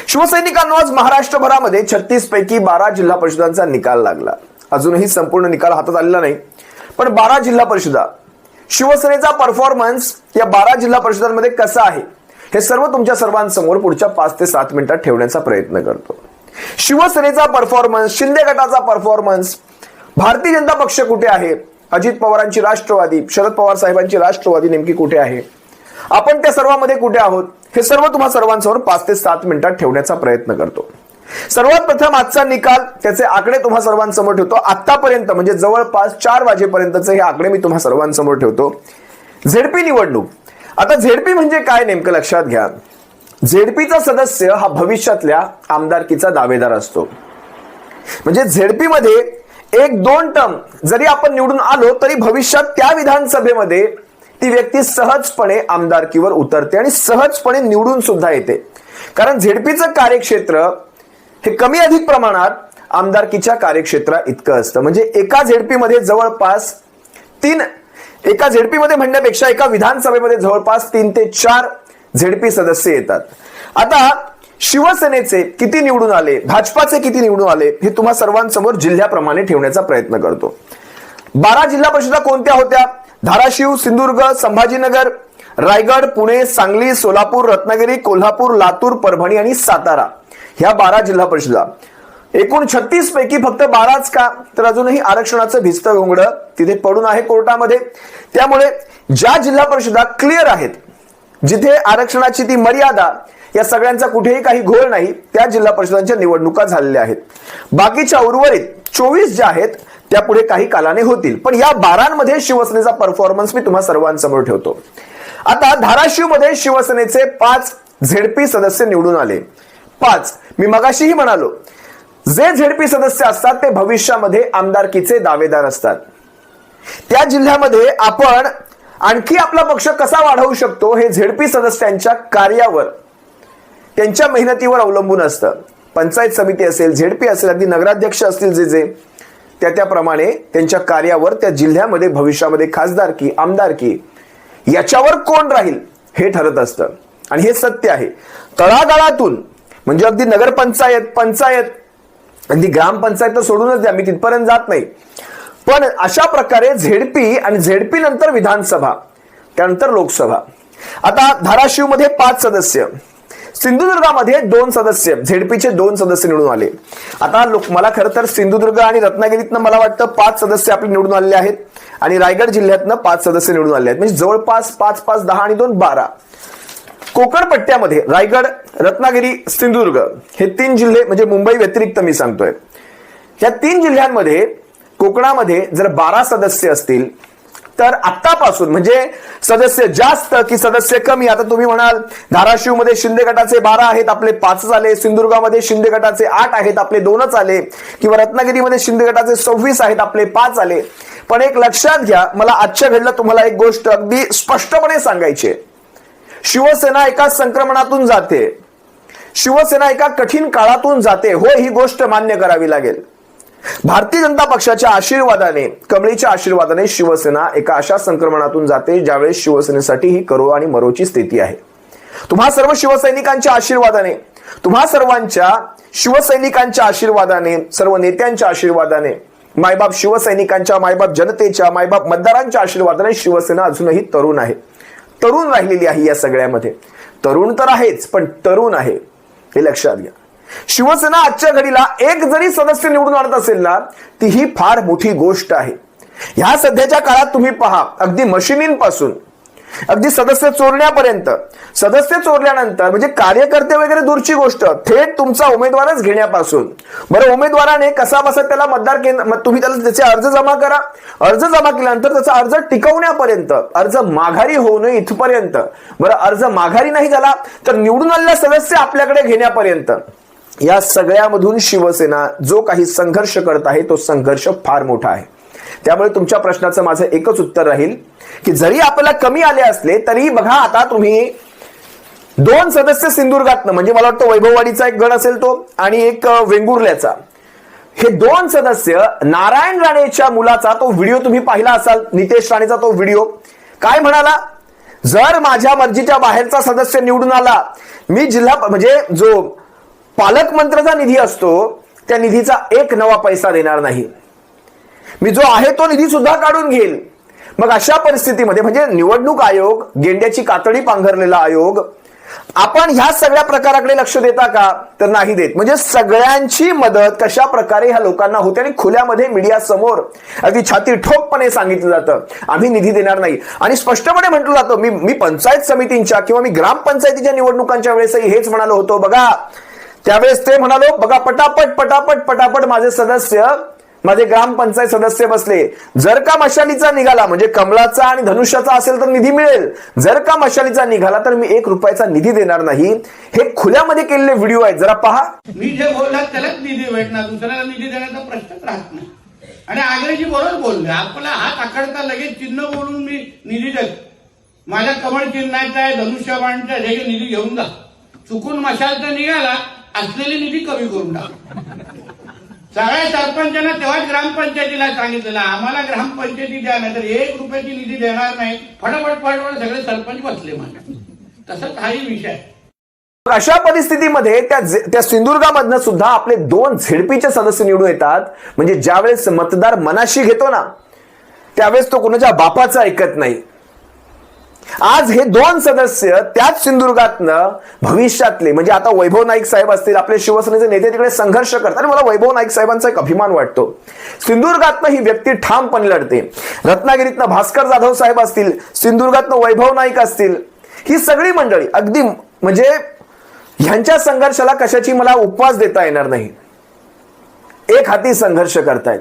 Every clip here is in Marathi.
शिवसैनिकांनो, आज महाराष्ट्रभरामध्ये 36 पैकी 12 जिल्हा परिषदांचा निकाल लागला. अजूनही संपूर्ण निकाल हातात आलेला नाही, पण 12 जिल्हा परिषदा, शिवसेनेचा परफॉर्मन्स या 12 जिल्हा परिषदांमध्ये कसा आहे हे सर्व तुमच्या सर्वांसमोर पुढच्या 5 ते 7 मिनिटात ठेवण्याचा प्रयत्न करतो. शिवसेनेचा परफॉर्मन्स, शिंदे गटाचा परफॉर्मन्स, भारतीय जनता पक्ष कुठे आहे, अजित पवारांची राष्ट्रवादी, शरद पवार साहेबांची राष्ट्रवादी नेमकी कुठे आहे, आपण त्या सर्वांमध्ये कुठे आहोत, हे सर्व तुम्हा सर्वांसमोर 5 ते 7 मिनिटात ठेवण्याचा प्रयत्न करतो. सर्वात प्रथम आजचा निकाल, त्याचे आकडे तुम्हा सर्वांसमोर ठेवतो. आतापर्यंत म्हणजे जवळपास 4 वाजेपर्यंतचे हे आकडे मी तुम्हा सर्वांसमोर ठेवतो. झेडपी निवडणूक. आता झेडपी म्हणजे काय नेमकं लक्षात घ्या. झेडपीचा सदस्य हा भविष्यातल्या आमदारकीचा दावेदार असतो. म्हणजे झेडपी मध्ये 1-2 टर्म जरी आपण निवडून आलो तरी भविष्यात त्या विधानसभेमध्ये ती व्यक्ती सहजपणे आमदारकीवर उतरते आणि सहजपणे निवडून सुद्धा येते. कारण झेडपीचं कार्यक्षेत्र हे कमी अधिक प्रमाणात आमदारकीच्या कार्यक्षेत्रा इतकं असतं. म्हणजे एका झेडपीमध्ये जवळपास एका झेडपीमध्ये म्हणण्यापेक्षा एका विधानसभेमध्ये जवळपास 3 ते 4 झेडपी सदस्य येतात. आता शिवसेनेचे किती निवडून आले, भाजपाचे किती निवडून आले हे तुम्हा सर्वांसमोर जिल्ह्याप्रमाणे ठेवण्याचा प्रयत्न करतो. 12 जिल्हा परिषदा कोणत्या होत्या? धाराशिव, सिंधुदुर्ग, संभाजीनगर, रायगड, पुणे, सांगली, सोलापूर, रत्नागिरी, कोल्हापूर, लातूर, परभणी आणि सातारा, ह्या 12 जिल्हा परिषदा. एकूण 36 पैकी फक्त 12च का, तर अजूनही आरक्षणाचं भिस्त घोंगडं तिथे पडून आहे कोर्टामध्ये. त्यामुळे ज्या जिल्हा परिषदा क्लिअर आहेत, जिथे आरक्षणाची ती मर्यादा, या सगळ्यांचा कुठेही काही घोळ नाही, त्या जिल्हा परिषदांच्या निवडणुका झालेल्या आहेत. बाकीच्या उर्वरित 24 ज्या आहेत त्या पुढे काही कालाने होतील. पण या 12मध्ये शिवसेनेचा परफॉर्मन्स मी तुम्हा सर्वांसमोर ठेवतो. आता धाराशिव मध्ये शिवसेनेचे 5 झेडपी सदस्य निवडून आले. 5 मी मगाशीही म्हणालो, जे झेडपी सदस्य असतात ते भविष्यामध्ये आमदारकीचे दावेदार असतात. त्या जिल्ह्यामध्ये आपण आणखी आपला पक्ष कसा वाढवू शकतो हे झेडपी सदस्यांच्या कार्यावर, त्यांच्या मेहनतीवर अवलंबून असतं. पंचायत समिती असेल, झेडपी असेल, अगदी नगराध्यक्ष असतील, जे त्याप्रमाणे त्यांच्या कार्यावर त्या जिल्ह्यामध्ये भविष्यामध्ये खासदारकी, आमदारकी याच्यावर कोण राहील हे ठरत असतं. आणि हे सत्य आहे. तळागाळातून म्हणजे अगदी नगरपंचायत, पंचायत, अगदी ग्रामपंचायत तर सोडूनच द्या, मी तिथपर्यंत जात नाही, पण अशा प्रकारे झेडपी आणि झेडपी नंतर विधानसभा, त्यानंतर लोकसभा. आता धाराशिव मध्ये 5 सदस्य, सिंधुदुर्गामध्ये 2 सदस्य, झेडपीचे 2 सदस्य निवडून आले. आता मला खरं तर सिंधुदुर्ग आणि रत्नागिरीतनं मला वाटतं 5 सदस्य आपले निवडून आलेले आहेत आणि रायगड जिल्ह्यातनं 5 सदस्य निवडून आले आहेत. म्हणजे जवळपास 5, 5, 10 आणि 2, 12. कोकण पट्ट्यामध्ये रायगड, रत्नागिरी, सिंधुदुर्ग हे 3 जिल्हे, म्हणजे मुंबई व्यतिरिक्त मी सांगतोय, या 3 जिल्ह्यांमध्ये कोकणामध्ये जर 12 सदस्य असतील तर आतापासून, म्हणजे सदस्य जास्त की सदस्य कमी, आता तुम्ही म्हणाल धाराशिव मध्ये शिंदे गटाचे 12 आहेत, आपले 5 आले, सिंधुदुर्गामध्ये शिंदे गटाचे 8 आहेत, आपले 2च आले, किंवा रत्नागिरीमध्ये शिंदे गटाचे 26 आहेत, आपले 5 आले. पण एक लक्षात घ्या, मला आजच्या घडलं तुम्हाला एक गोष्ट अगदी स्पष्टपणे सांगायची. शिवसेना एका संक्रमणातून जाते, शिवसेना एका कठीण काळातून जाते, हो, ही गोष्ट मान्य करावी लागेल. भारतीय जनता पक्षाच्या आशीर्वादाने, कमळीच्या आशीर्वादाने शिवसेना एका अशा संक्रमणातून जाते ज्यावेळेस शिवसेनेसाठी ही करो आणि मरोची स्थिती आहे. तुम्हा सर्व शिवसैनिकांच्या आशीर्वादाने, तुम्हा सर्वांच्या शिवसैनिकांच्या आशीर्वादाने, सर्व नेत्यांच्या आशीर्वादाने, मायबाप शिवसैनिकांच्या, मायबाप जनतेच्या, मायबाप मतदारांच्या आशीर्वादाने शिवसेना अजूनही तरुण आहे, तरुण राहिलेली आहे. या सगळ्यामध्ये तरुण तर आहेच, पण तरुण आहे हे लक्षात घ्या. शिवसेना आजच्या घडीला 1 जरी सदस्य निवडून आणत असेल ना, ती ही फार मोठी गोष्ट आहे. ह्या सध्याच्या काळात तुम्ही पहा, अगदी मशिनींपासून अगदी सदस्य चोरण्यापर्यंत, सदस्य चोरल्यानंतर म्हणजे कार्यकर्ते वगैरे दूरची गोष्ट, थेट तुमचा उमेदवारच घेण्यापासून, बरं उमेदवाराने कसा बसा त्याला मतदार केंद्र, तुम्ही त्याला त्याचे अर्ज जमा करा, अर्ज जमा केल्यानंतर त्याचा अर्ज टिकवण्यापर्यंत, अर्ज माघारी होऊ नये इथपर्यंत, बरं अर्ज माघारी नाही झाला तर निवडून आलेला सदस्य आपल्याकडे घेण्यापर्यंत, या सगळ्यामधून शिवसेना जो काही संघर्ष करत आहे तो संघर्ष फार मोठा आहे. त्यामुळे तुमच्या प्रश्नाचं माझं एकच उत्तर राहील की जरी आपल्याला कमी आले असले तरी बघा, आता तुम्ही 2 सदस्य सिंधुदुर्गातनं, म्हणजे मला वाटतं वैभववाडीचा एक गण असेल तो, आणि एक वेंगुर्ल्याचा, हे 2 सदस्य, नारायण राणेच्या मुलाचा तो व्हिडिओ तुम्ही पाहिला असाल, नितेश राणेचा तो व्हिडिओ, काय म्हणाला, जर माझ्या मर्जीच्या बाहेरचा सदस्य निवडून आला, मी जिल्हा म्हणजे जो पालकमंत्र्याचा निधी असतो त्या निधीचा एक नवा पैसा देणार नाही, मी जो आहे तो निधी सुद्धा काढून घेईल. मग अशा परिस्थितीमध्ये म्हणजे निवडणूक आयोग गेंड्याची कातडी पांघरलेला आयोग, आपण ह्या सगळ्या प्रकाराकडे लक्ष देता का? तर नाही देत. म्हणजे सगळ्यांची मदत कशा प्रकारे ह्या लोकांना होते आणि खुल्यामध्ये मीडिया समोर अगदी छाती ठोकपणे सांगितलं जातं आम्ही निधी देणार नाही. आणि स्पष्टपणे म्हटलं जातं, मी पंचायत समितींच्या किंवा मी ग्रामपंचायतीच्या निवडणुकांच्या वेळेसही हेच म्हणालो होतो. बघा त्यावेळेस ते म्हणालो, बघा पटापट पटापट पटापट माझे सदस्य, माझे ग्रामपंचायत सदस्य बसले, जर का मशालीचा निघाला म्हणजे कमळाचा आणि धनुष्याचा असेल तर निधी मिळेल, जर का मशालीचा निघाला तर मी 1 रुपयाचा निधी देणार नाही. हे खुल्यामध्ये केलेले व्हिडिओ आहेत, जरा पहा. मी जे बोलला त्यालाच निधी भेटणार, दुसऱ्याला निधी देण्याचा प्रश्नच राहत नाही. आणि आग्रेजी बरोबर बोलले, आपला हात आखडता लगेच चिन्ह बोलून मी निधी देतो, माझ्या कमळ चिन्हाचा आहे, धनुष्यबाणचा आहे, निधी घेऊन जा. चुकून मशालचा निघाला असलेली निधी कमी करून टाक. सगळ्या सरपंचांना तेव्हाच ग्रामपंचायतीला सांगितलेलं आम्हाला ग्रामपंचायती द्या, नाही तर 1 रुपयाची निधी देणार नाही. फटाफट फटाफट सगळे सरपंच बसले माझे. तसंच हाही विषय. अशा परिस्थितीमध्ये त्या सिंधुदुर्गामधनं सुद्धा आपले 2 झेडपीचे सदस्य निवडून येतात. म्हणजे ज्यावेळेस मतदार मनाशी घेतो ना त्यावेळेस तो कोणाच्या बापाचं ऐकत नाही. आज हे 2 सदस्य त्याच सिंधुदुर्गातनं भविष्यातले म्हणजे आता वैभव नाईक साहेब असतील, आपले शिवसेनेचे नेते तिकडे संघर्ष करतात आणि मला वैभव नाईक साहेबांचा एक अभिमान वाटतो. सिंधुदुर्गातनं ही व्यक्ती ठामपणे लढते. रत्नागिरीतनं भास्कर जाधव साहेब असतील, सिंधुदुर्गातनं वैभव नाईक असतील, ही सगळी मंडळी अगदी म्हणजे ह्यांच्या संघर्षाला कशाची मला उपवास देता येणार नाही. एक हाती संघर्ष करतायत.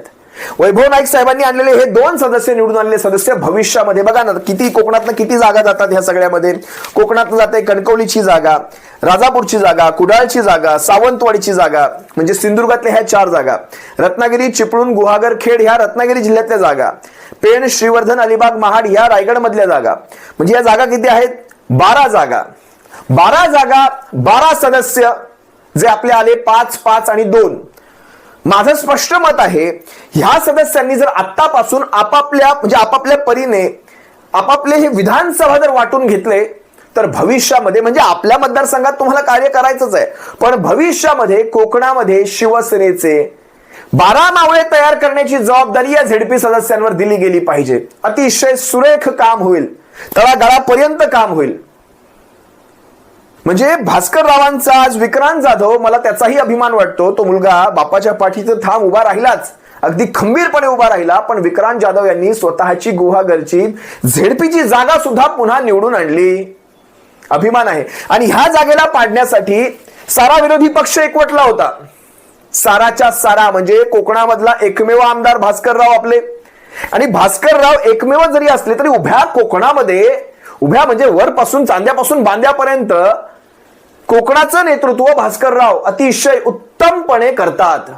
वैभव नाईक साहेबांनी आणलेले हे 2 सदस्य निवडून आणलेले सदस्य भविष्यामध्ये बघा ना किती कोकणातनं किती जागा जातात. ह्या सगळ्यामध्ये कोकणातनं जाते कणकवलीची जागा, राजापूरची जागा, कुडाळची जागा, सावंतवाडीची जागा, म्हणजे सिंधुदुर्गातल्या ह्या 4 जागा, रत्नागिरी, चिपळूण, गुहागर, खेड ह्या रत्नागिरी जिल्ह्यातल्या जागा, पेण, श्रीवर्धन, अलिबाग, महाड ह्या रायगड मधल्या जागा. म्हणजे या जागा किती आहेत? 12 जागा. 12 जागा, 12 सदस्य जे आपले आले 5, 5 आणि 2. माझं स्पष्ट मत आहे ह्या सदस्यांनी जर आतापासून आपापल्या परीने आपापले हे विधानसभा जर वाटून घेतले तर भविष्यामध्ये म्हणजे आपल्या मतदारसंघात तुम्हाला कार्य करायचंच आहे, पण भविष्यामध्ये कोकणामध्ये शिवसेनेचे 12 मावळे तयार करण्याची जबाबदारी या झेडपी सदस्यांवर दिली गेली पाहिजे. अतिशय सुरेख काम होईल, तळागाळापर्यंत काम होईल. म्हणजे भास्कर रावांचा आज विक्रांत जाधव, मला त्याचाही अभिमान वाटतो. तो मुलगा बापाच्या पाठीचं ठाम उभा राहिलाच, अगदी खंबीरपणे उभा राहिला. पण विक्रांत जाधव यांनी स्वतःची गुहागरची झेडपीची जागा सुद्धा पुन्हा निवडून आणली. अभिमान आहे. आणि ह्या जागेला पाडण्यासाठी सारा विरोधी पक्ष एकवटला होता. साराच्या सारा म्हणजे कोकणामधला एकमेव आमदार भास्करराव आपले. आणि भास्करराव एकमेव जरी असले तरी उभ्या कोकणामध्ये, उभ्या म्हणजे वरपासून चांद्यापासून बांद्यापर्यंत कोकणाचं नेतृत्व भास्करराव अतिशय उत्तमपणे करतात.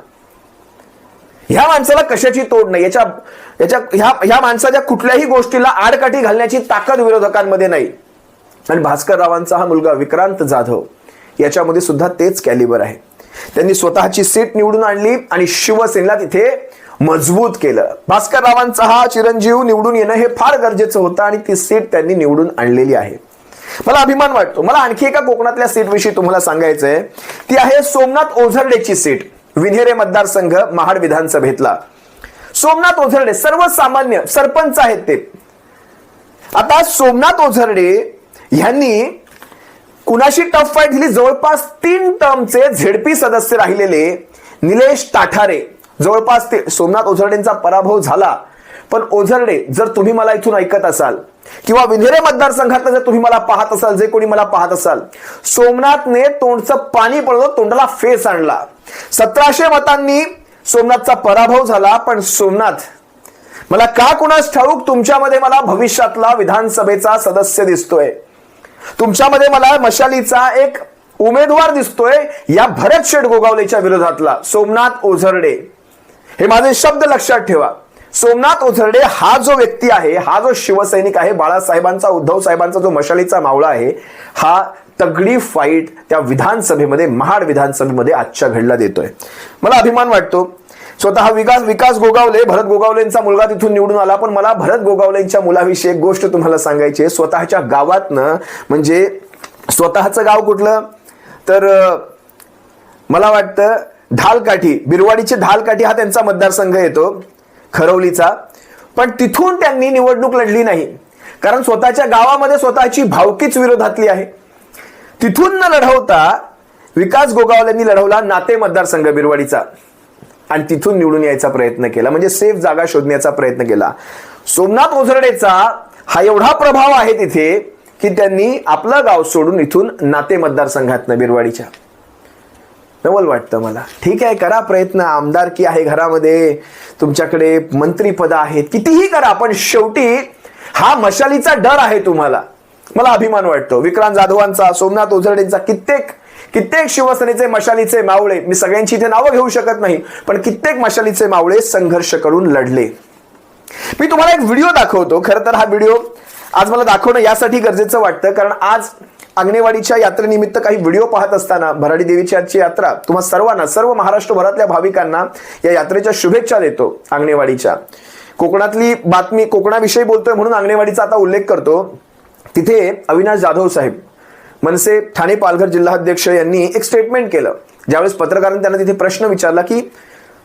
ह्या माणसाला कशाची तोड नाही. ह्या माणसाच्या कुठल्याही गोष्टीला आडकाठी घालण्याची ताकद विरोधकांमध्ये नाही. आणि भास्कररावांचा हा मुलगा विक्रांत जाधव याच्यामध्ये सुद्धा तेच कॅलिबर आहे. त्यांनी स्वतःची सीट निवडून आणली आणि शिवसेनेला तिथे मजबूत केलं. भास्कररावांचा हा चिरंजीव निवडून येणं हे फार गरजेचं होतं आणि ती सीट त्यांनी निवडून आणलेली आहे. मला अभिमान वाटतो. मला आणखी एका कोकणातल्या सीटविषयी तुम्हाला सांगायचंय. ती आहे सोमनाथ ओझरडेची सीट, विन्हेरे मतदारसंघ, महाड विधानसभेतला. सोमनाथ ओझरडे सर्वसामान्य सरपंच आहेत ते. आता सोमनाथ ओझरडे यांनी कुणाशी टफ फाईट दिली? जवळपास 3 टर्मचे झेडपी सदस्य राहिलेले निलेश ताठारे, जवळपास ते सोमनाथ ओझरडेंचा पराभव झाला. पण ओझरडे, जर तुम्ही मला इथून ऐकत असाल किंवा विन्हेरे मतदारसंघात जर तुम्ही मला पाहत असाल, जे कोणी मला पाहत असाल, सोमनाथने तोंडचं पाणी पडलं, तोंडाला फेस आणला. 1700 मतांनी सोमनाथचा पराभव झाला. पण सोमनाथ, मला का कुणास ठाऊक तुमच्यामध्ये मला भविष्यातला विधानसभेचा सदस्य दिसतोय, तुमच्यामध्ये मला मशालीचा एक उमेदवार दिसतोय या भरत शेठ गोगावलेच्या विरोधातला सोमनाथ ओझरडे. हे माझे शब्द लक्षात ठेवा. सोमनाथ ओझरडे हा जो व्यक्ती आहे, हा जो शिवसैनिक आहे, बाळासाहेबांचा, उद्धव साहेबांचा जो मशालीचा मावळा आहे, हा तगडी फाईट त्या विधानसभेमध्ये, महाड विधानसभेमध्ये आजच्या घडला देतोय. मला अभिमान वाटतो. स्वतः विकास गोगावले, भरत गोगावलेंचा मुलगा तिथून निवडून आला. पण मला भरत गोगावलेंच्या मुलाविषयी एक गोष्ट तुम्हाला सांगायची आहे. स्वतःच्या गावातनं, म्हणजे स्वतःचं गाव कुठलं तर मला वाटतं ढालकाठी, बिरवाडीचे ढालकाठी हा त्यांचा मतदारसंघ येतो खरवलीचा, पण तिथून त्यांनी निवडणूक लढली नाही, कारण स्वतःच्या गावामध्ये स्वतःची भावकीच विरोधातली आहे. तिथून न लढवता विकास गोगावलेंनी लढवला नाते मतदारसंघ बिरवाडीचा आणि तिथून निवडून यायचा प्रयत्न केला, म्हणजे सेफ जागा शोधण्याचा प्रयत्न केला. सोमनाथ ओझरडेचा हा एवढा प्रभाव आहे तिथे की त्यांनी आपलं गाव सोडून इथून नाते मतदारसंघातनं बिरवाडीच्या, नवल वाटतं मला. ठीक आहे, करा प्रयत्न, आमदारकी आहे घरामध्ये, तुमच्याकडे मंत्रीपद आहेत, कितीही करा, पण शेवटी हा मशालीचा डर आहे तुम्हाला. मला अभिमान वाटतो विक्रांत जाधवांचा, सोमनाथ ओझरडेंचा, कित्येक शिवसेनेचे मशालीचे मावळे, मी सगळ्यांची इथे नावं घेऊ शकत नाही, पण कित्येक मशालीचे मावळे संघर्ष करून लढले. मी तुम्हाला एक व्हिडिओ दाखवतो. खरं तर हा व्हिडिओ आज मला दाखवणं यासाठी गरजेचं वाटतं कारण आज आंगणेवाडीच्या यात्रेनिमित्त काही व्हिडिओ पाहत असताना, भराडी देवीची आजची यात्रा, तुम्हा सर्वांना, सर्व महाराष्ट्रभरातल्या भाविकांना या यात्रेच्या शुभेच्छा देतो. आंगणेवाडीच्या कोकणातली बातमी, कोकणाविषयी बोलतोय म्हणून आंगणेवाडीचा आता उल्लेख करतो. तिथे अविनाश जाधव साहेब, मनसे ठाणे पालघर जिल्हाध्यक्ष, यांनी एक स्टेटमेंट केलं. ज्यावेळेस पत्रकारांनी त्यांना तिथे प्रश्न विचारला की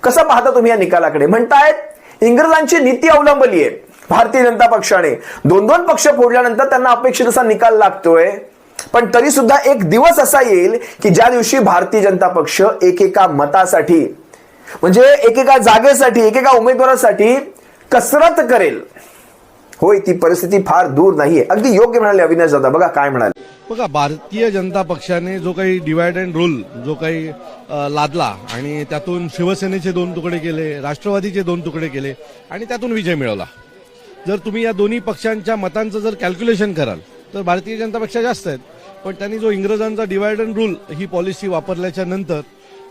कसं पाहता तुम्ही या निकालाकडे, म्हणतायत इंग्रजांची नीती अवलंबली आहे भारतीय जनता पक्षाने. 2-2 पक्ष फोडल्यानंतर त्यांना अपेक्षित असा निकाल लागतोय, पण तरी सुद्धा एक दिवस असा येईल की ज्या दिवशी भारतीय जनता पक्ष एकेका मतासाठी, म्हणजे एकेका जागेसाठी, एकेका उमेदवारासाठी कसरत करेल. होय, ती परिस्थिती फार दूर नाहीये. अगदी योग्य म्हणाले अविनाश दादा. बघा काय म्हणाले. बघा, भारतीय जनता पक्षाने जो काही डिवाइड अँड रूल जो काही लादला आणि त्यातून शिवसेनेचे 2 तुकडे केले, राष्ट्रवादीचे 2 तुकडे केले आणि त्यातून विजय मिळवला. जर तुम्ही या दोन्ही पक्षांच्या मतांचं जर कॅल्क्युलेशन कराल तर भारतीय जनता पक्ष जास्त आहेत, पण त्यांनी जो इंग्रजांचा डिवाइड अँड रूल ही पॉलिसी वापरल्याच्या नंतर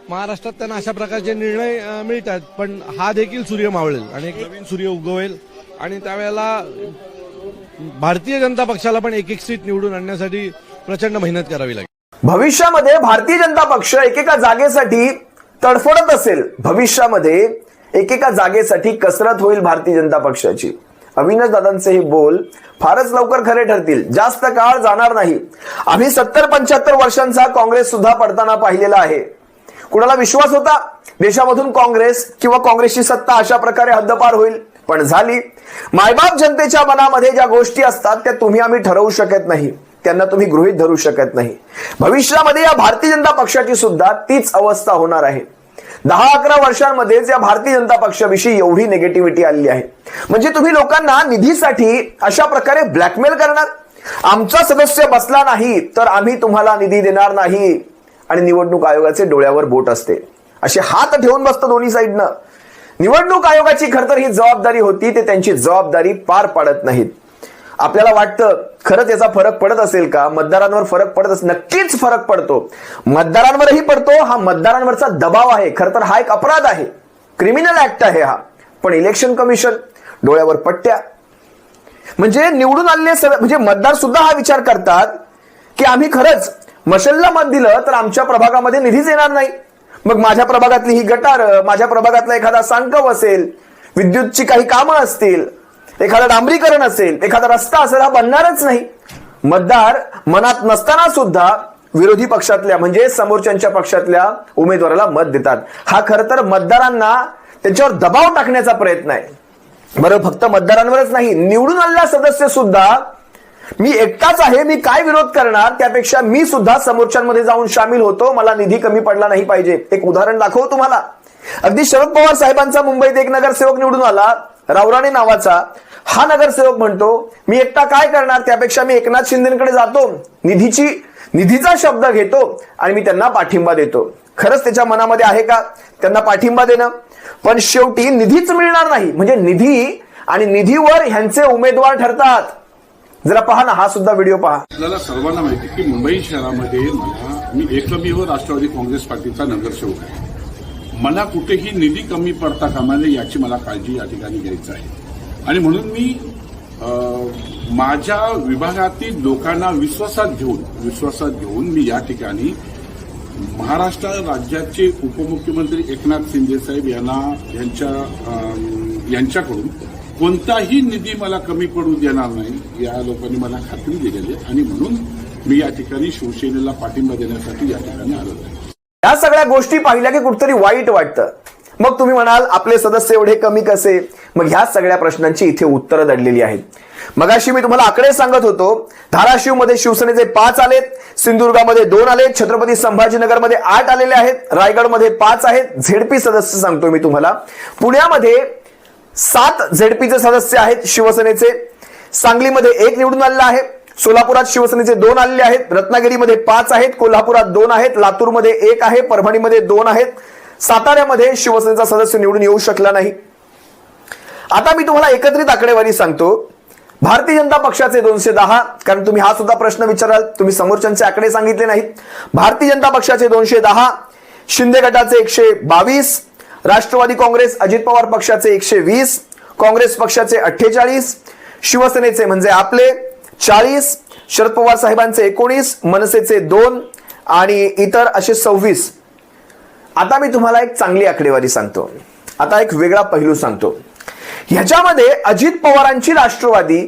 महाराष्ट्रात त्यांना अशा प्रकारचे निर्णय मिळतात. पण हा देखील सूर्य मावळेल आणि एक नवीन सूर्य उगवेल आणि त्यावेळेला भारतीय जनता पक्षाला पण एक सीट निवडून आणण्यासाठी प्रचंड मेहनत करावी लागेल. भविष्यामध्ये भारतीय जनता पक्ष एकेका जागेसाठी तडफडत असेल, भविष्यामध्ये एकेका जागेसाठी कसरत होईल भारतीय जनता पक्षाची. अविनाश दादांचे हे बोल फारच लवकर खरे ठरतील, जास्त काळ जाणार नाही. आम्ही 70-75 वर्षांचा काँग्रेस सुद्धा पडताना पाहिलेला आहे. कुणाला विश्वास होता देशामधून काँग्रेस किंवा काँग्रेसची सत्ता अशा प्रकारे हद्दपार होईल, पण झाली. मायबाप जनतेच्या मनामध्ये ज्या गोष्टी असतात त्या तुम्ही आम्ही ठरवू शकत नाही, त्यांना तुम्ही गृहीत धरू शकत नाही. भविष्यामध्ये या भारतीय जनता पक्षाची सुद्धा तीच अवस्था होणार आहे. 10-11 वर्षांमध्येच या भारतीय जनता पक्षाविषयी एवढी निगेटिव्हिटी आलेली आहे. म्हणजे तुम्ही लोकांना निधीसाठी अशा प्रकारे ब्लॅकमेल करणार, आमचा सदस्य बसला नाही तर आम्ही तुम्हाला निधी देणार नाही, आणि निवडणूक आयोगाचे डोळ्यावर बोट असते, असे हात ठेवून बसतं दोन्ही साईडनं. निवडणूक आयोगाची खरं तर ही जबाबदारी होती, ते त्यांची जबाबदारी पार पाडत नाहीत. आपल्याला वाटतं खरंच याचा फरक पडत असेल का, मतदारांवर फरक पडत असेल, नक्कीच फरक पडतो, मतदारांवरही पडतो. हा मतदारांवरचा दबाव आहे, खरं तर हा एक अपराध आहे, क्रिमिनल ऍक्ट आहे हा. पण इलेक्शन कमिशन डोळ्यावर पट्ट्या, म्हणजे निवडून आलेले म्हणजे मतदार सुद्धा हा विचार करतात की आम्ही खरंच मशालला मत दिलं तर आमच्या प्रभागामध्ये निधीच येणार नाही. मग माझ्या प्रभागातली ही गटार, माझ्या प्रभागातला एखादा सांडकव असेल, विद्युतची काही कामं असतील, एखादा डांबरीकरण असेल, एखादा रस्ता असेल, हा बनणारच नाही. मतदार मनात नसताना सुद्धा विरोधी पक्षातल्या म्हणजे समोरच्यांच्या पक्षातल्या उमेदवाराला मत देतात. हा खरं तर मतदारांना त्यांच्यावर दबाव टाकण्याचा प्रयत्न आहे. बरं, फक्त मतदारांवरच नाही, निवडून आलेला सदस्य सुद्धा मी एकटाच आहे, मी काय विरोध करणार, त्यापेक्षा मी सुद्धा समोरच्यांमध्ये जाऊन सामील होतो, मला निधी कमी पडला नाही पाहिजे. एक उदाहरण दाखवू तुम्हाला. अगदी शरद पवार साहेबांचा मुंबईत एक नगरसेवक निवडून आला, रावराणे नावाचा. हा नगरसेवक म्हणतो मी एकटा काय करणार, त्यापेक्षा मी एकनाथ शिंदेकडे जातो, निधीचा शब्द घेतो आणि मी त्यांना पाठिंबा देतो. खरंच त्याच्या मनामध्ये आहे का त्यांना पाठिंबा देणं? पण शेवटी निधीच मिळणार नाही, म्हणजे निधी आणि निधीवर ह्यांचे उमेदवार ठरतात. जरा पहा ना, हा सुद्धा व्हिडिओ पहा. आपल्याला सर्वांना माहिती की मुंबई शहरामध्ये मी एकमेव राष्ट्रवादी काँग्रेस पार्टीचा नगरसेवक आहे. मला कुठेही निधी कमी पडता कामा नये याची मला काळजी या ठिकाणी घ्यायची आहे. आणि म्हणून मी माझ्या विभागातील लोकांना विश्वासात घेऊन मी या ठिकाणी महाराष्ट्र राज्याचे उपमुख्यमंत्री एकनाथ शिंदे साहेब यांच्याकडून कोणताही निधी मला कमी पडू देणार नाही या लोकांनी मला खात्री दिलेली आहे. आणि म्हणून मी या ठिकाणी शिवसेनेला पाठिंबा देण्यासाठी या ठिकाणी आलो आहे. या सगळ्या गोष्टी पाहिल्या की कुठतरी वाईट वाटतं. मग तुम्ही म्हणाल आपले सदस्य एवढे कमी कसे? मग ह्या सगळ्या प्रश्नांची इथे उत्तरं दडलेली आहेत. मगाशी मी तुम्हाला आकडे सांगत होतो. धाराशिवमध्ये शिवसेनेचे 5 आलेत, सिंधुदुर्गामध्ये 2 आलेत, छत्रपती संभाजीनगरमध्ये 8 आलेले आहेत, रायगडमध्ये 5 आहेत. झेडपी सदस्य सांगतोय मी तुम्हाला. पुण्यामध्ये 7 झेडपीचे सदस्य आहेत शिवसेनेचे. सांगलीमध्ये 1 निवडून आलेला आहे. सोलापुरात शिवसेनेचे 2 आलेले आहेत. रत्नागिरीमध्ये 5 आहेत, कोल्हापुरात 2 आहेत, लातूरमध्ये 1 आहे, परभणीमध्ये 2 आहेत. साताऱ्यामध्ये शिवसेनेचा सदस्य निवडून येऊ शकला नाही. आता मी तुम्हाला एकत्रित आकडेवारी सांगतो. भारतीय जनता पक्षाचे 210, कारण तुम्ही हा सुद्धा प्रश्न विचाराल, तुम्ही समोरच्यांचे आकडे सांगितले नाहीत. भारतीय जनता पक्षाचे 210, शिंदे गटाचे 122, राष्ट्रवादी काँग्रेस अजित पवार पक्षाचे 120, काँग्रेस पक्षाचे 48, शिवसेनेचे म्हणजे आपले 40, शरद पवार साहेबांचे 19, मनसेचे 2 आणि इतर असे 26. आता मी तुम्हाला एक चांगली आकडेवारी सांगतो. आता एक वेगळा पैलू सांगतो. ह्याच्यामध्ये अजित पवारांची राष्ट्रवादी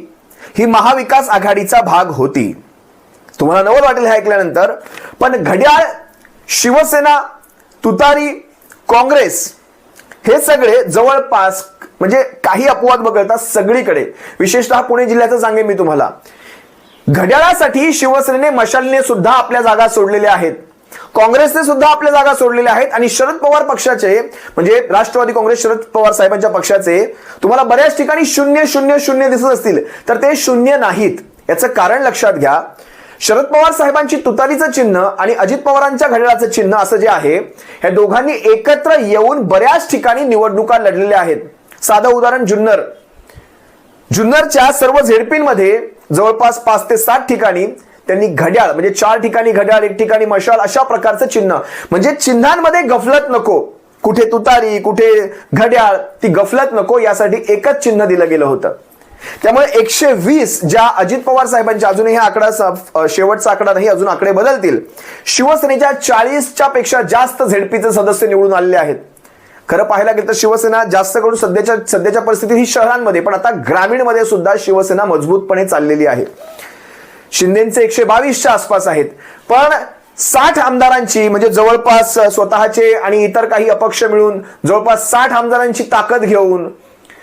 ही महाविकास आघाडीचा भाग होती. तुम्हाला नवल वाटेल हे ऐकल्यानंतर, पण घड्याळ, शिवसेना, तुतारी, काँग्रेस हे सगळे जवळपास म्हणजे काही अपवाद वगळता सगळीकडे, विशेषतः पुणे जिल्ह्याचं सांगेन मी तुम्हाला, घड्याळासाठी शिवसेनेने, मशालीने सुद्धा आपल्या जागा सोडलेल्या आहेत, काँग्रेसने सुद्धा आपल्या जागा सोडलेल्या आहेत. आणि शरद पवार पक्षाचे म्हणजे राष्ट्रवादी काँग्रेस शरद पवार साहेबांच्या पक्षाचे तुम्हाला बऱ्याच ठिकाणी 000 दिसत असतील, तर ते 0 नाहीत. याचं कारण लक्षात घ्या. शरद पवार साहेबांची तुतारीचं चिन्ह आणि अजित पवारांच्या घड्याळाचं चिन्ह असं जे आहे, ह्या दोघांनी एकत्र येऊन बऱ्याच ठिकाणी निवडणुका लढलेल्या आहेत. साधं उदाहरण जुन्नरच्या सर्व झेडपींमध्ये जवळपास 5 ते 7 ठिकाणी त्यांनी घड्याळ म्हणजे 4 ठिकाणी घड्याळ, 1 ठिकाणी मशाल अशा प्रकारचं चिन्ह, म्हणजे चिन्हांमध्ये गफलत नको, कुठे तुतारी कुठे घड्याळ, ती गफलत नको यासाठी एकच चिन्ह दिलं गेलं होतं. त्यामुळे 120 ज्या अजित पवार साहेबांच्या, अजूनही हा आकडा शेवटचा आकडा नाही, अजून आकडे बदलतील, शिवसेनेच्या 40च्या पेक्षा जास्त झेडपीचे सदस्य निवडून आलेले आहेत. खरं पाहायला गेलं तर शिवसेना जास्त करून सध्याच्या परिस्थितीत ही शहरांमध्ये, पण आता ग्रामीणमध्ये सुद्धा शिवसेना मजबूतपणे चाललेली आहे. शिंदेचे 122च्या आसपास आहेत, पण 60 आमदारांची म्हणजे जवळपास स्वतःचे आणि इतर काही अपक्ष मिळून जवळपास 60 आमदारांची ताकद घेऊन,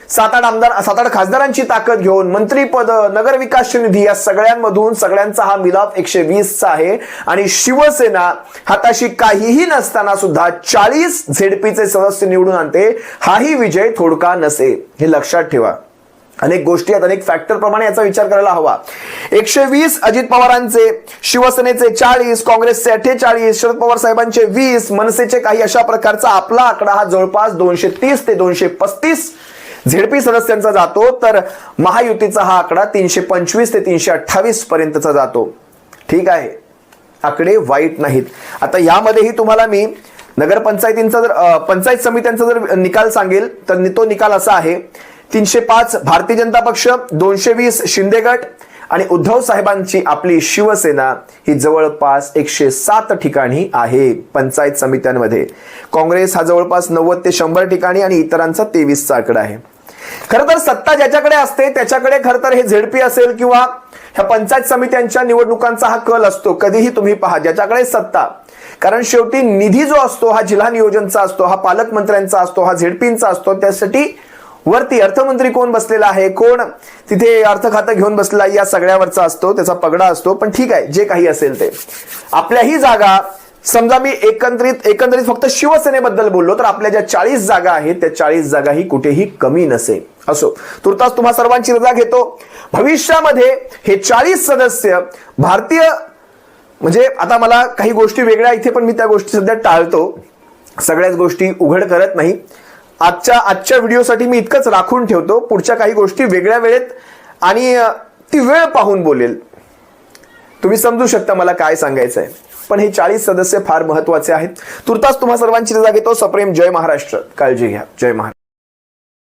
7-8 खासदारांची ताकद घेऊन, मंत्रीपद, नगरविकास निधी या सगळ्यांमधून सगळ्यांचा हा मिलाप 120चा आहे. आणि शिवसेना हाताशी काहीही नसताना सुद्धा 40 झेडपीचे सदस्य निवडून आणते. हाही विजय थोडका नसे, हे लक्षात ठेवा. अनेक गोष्टी आहेत, अनेक फॅक्टर प्रमाणे याचा विचार करायला हवा. 120 अजित पवारांचे, शिवसेनेचे 40, काँग्रेसचे 48, शरद पवार साहेबांचे 20, मनसेचे काही, अशा प्रकारचा आपला आकडा हा जवळपास 230 ते 235 झेडपी सदस्यांचा जातो. तर महायुतीचा हा आकडा 325 ते 328 पर्यंतचा जातो. ठीक आहे, आकडे वाईट नाहीत. आता यामध्येही तुम्हाला मी नगरपंचायतींचा पंचायत समित्यांचा जर निकाल सांगेल तर तो निकाल असा आहे. 305 भारतीय जनता पक्ष, 220 शिंदे गट आणि उद्धव साहेबांची आपली शिवसेना ही जवळपास 107 ठिकाणी आहे पंचायत समित्यांमध्ये. काँग्रेस हा जवळपास 90 ते 100 ठिकाणी आणि इतरांचा 23चा आकडा आहे. खरं तर सत्ता ज्याच्याकडे असते त्याच्याकडे खरं तर हे झेडपी असेल किंवा ह्या पंचायत समित्यांच्या निवडणुकांचा हा कल असतो. कधीही तुम्ही पहा, ज्याच्याकडे सत्ता, कारण शेवटी निधी जो असतो हा जिल्हा नियोजनचा असतो, हा पालकमंत्र्यांचा असतो, हा झेडपींचा असतो. त्यासाठी वरती अर्थमंत्री कोण बसलेला आहे, कोण तिथे अर्थ खातं घेऊन बसलेला, या सगळ्यावरचा असतो, त्याचा पगडा असतो. पण ठीक आहे, जे काही असेल ते आपल्याही जागा, समजा मी एकंदरीत फक्त शिवसेनेबद्दल बोललो तर आपल्या ज्या 40 जागा आहेत त्या 40 जागा ही कुठेही कमी नसे. असो, तुर्तास तुम्हा सर्वांची रजा घेतो. भविष्यामध्ये हे 40 सदस्य भारतीय म्हणजे आता मला काही गोष्टी वेगळ्या इथे, पण मी त्या गोष्टी सध्या टाळतो, सगळ्याच गोष्टी उघड करत नाही. आजच्या व्हिडिओसाठी मी इतकंच राखून ठेवतो. पुढच्या काही गोष्टी वेगळ्या वेळेत आणि ती वेळ पाहून बोलेल. तुम्ही समजू शकता मला काय सांगायचं आहे. पण हे 40 सदस्य फार महत्वाचे आहेत. तुर्तास तुम्हा सर्वांची रजा घेतो. सप्रेम जय महाराष्ट्र. काळजी घ्या. जय महाराष्ट्र.